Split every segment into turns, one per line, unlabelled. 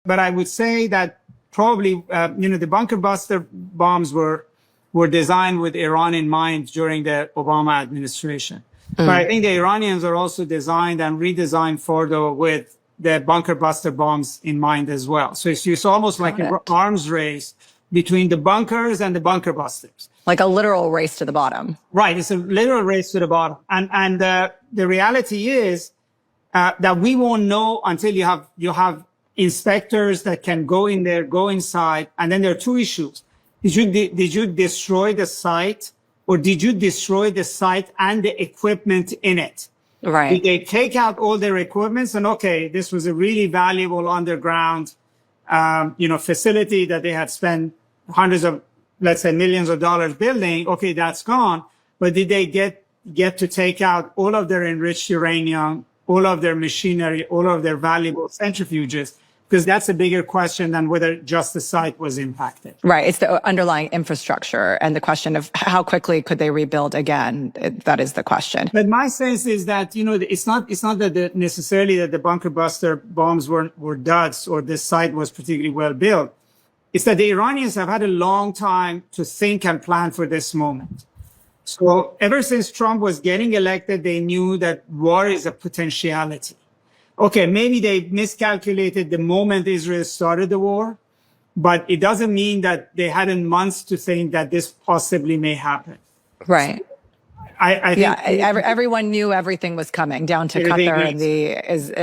but I would say that probably, the bunker buster bombs were designed with Iran in mind during the Obama administration. But I think the Iranians are also designed and redesigned further with the bunker buster bombs in mind as well. So it's almost like an arms race between the bunkers and the bunker busters.
Like a literal race to the bottom.
Right. It's a literal race to the bottom. And the reality is that we won't know until you have inspectors that can go in there, go inside. And then there are two issues. Did you destroy the site, or did you destroy the site and the equipment in it?
Right.
Did they take out all their equipments and, okay, this was a really valuable underground, facility that they had spent hundreds of, let's say, millions of dollars building. Okay, that's gone. But did they get to take out all of their enriched uranium, all of their machinery, all of their valuable centrifuges? Because that's a bigger question than whether just the site was impacted.
Right. It's the underlying infrastructure and the question of how quickly could they rebuild again. That is the question.
But my sense is that, it's not that necessarily that the bunker buster bombs were duds or this site was particularly well built. It's that the Iranians have had a long time to think and plan for this moment. So ever since Trump was getting elected, they knew that war is a potentiality. Okay, maybe they miscalculated the moment Israel started the war, but it doesn't mean that they hadn't months to think that this possibly may happen.
Right.
I think
everyone knew everything was coming, down to Qatar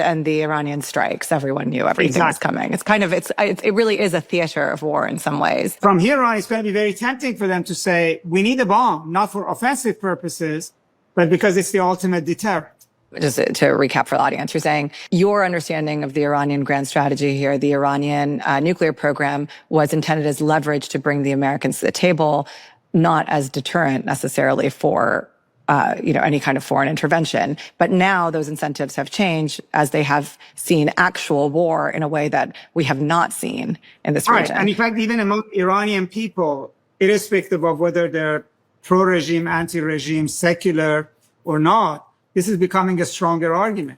and the Iranian strikes. Everyone knew everything was coming. It's kind of it really is a theater of war in some ways.
From here on, it's going to be very tempting for them to say, we need a bomb, not for offensive purposes, but because it's the ultimate deterrent.
Just to recap for the audience, you're saying your understanding of the Iranian grand strategy here, the Iranian nuclear program was intended as leverage to bring the Americans to the table, not as deterrent necessarily for any kind of foreign intervention. But now those incentives have changed as they have seen actual war in a way that we have not seen in this region.
Right. And in fact, even among Iranian people, irrespective of whether they're pro-regime, anti-regime, secular or not, this is becoming a stronger argument.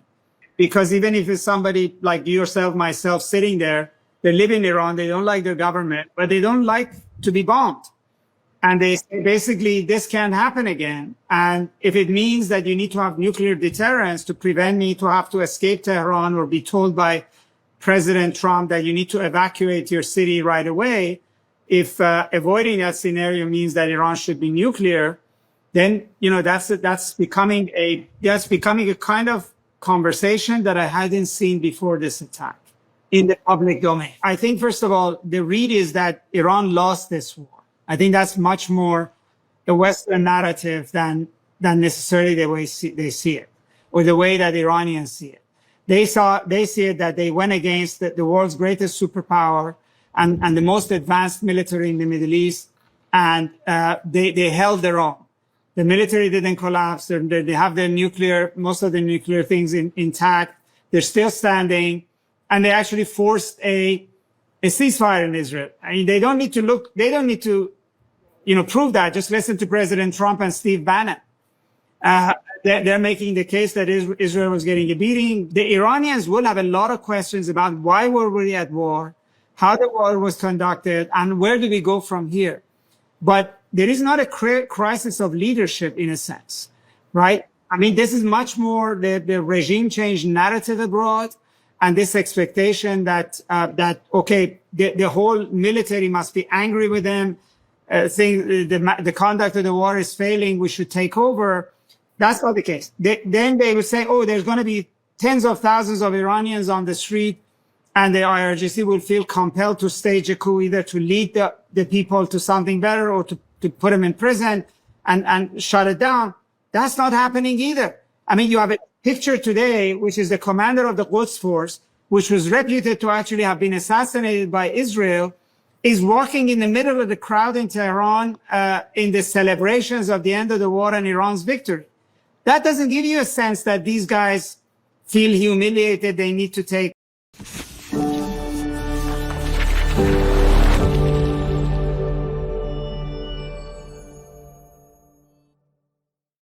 Because even if it's somebody like yourself, myself, sitting there, they live in Iran, they don't like their government, but they don't like to be bombed. And they say, basically, this can't happen again. And if it means that you need to have nuclear deterrence to prevent me to have to escape Tehran or be told by President Trump that you need to evacuate your city right away, if avoiding that scenario means that Iran should be nuclear, then, that's becoming a kind of conversation that I hadn't seen before this attack in the public domain. I think, first of all, the read is that Iran lost this war. I think that's much more a Western narrative than necessarily the way they see it, or the way that Iranians see it. They see it that they went against the world's greatest superpower and the most advanced military in the Middle East, and they held their own. The military didn't collapse. They have most of the nuclear things intact. They're still standing, and they actually forced a ceasefire in Israel. I mean, they don't need to prove that. Just listen to President Trump and Steve Bannon. They're making the case that Israel was getting a beating. The Iranians will have a lot of questions about why were we at war, how the war was conducted, and where do we go from here. But there is not a crisis of leadership in a sense, right? I mean, this is much more the regime change narrative abroad and this expectation that the whole military must be angry with them, saying the conduct of the war is failing, we should take over. That's not the case. Then they would say, there's going to be tens of thousands of Iranians on the street, and the IRGC will feel compelled to stage a coup, either to lead the people to something better or to put them in prison and shut it down. That's not happening either. I mean, you have a picture today, which is the commander of the Quds force, which was reputed to actually have been assassinated by Israel, is walking in the middle of the crowd in Tehran in the celebrations of the end of the war and Iran's victory. That doesn't give you a sense that these guys feel humiliated. They need to take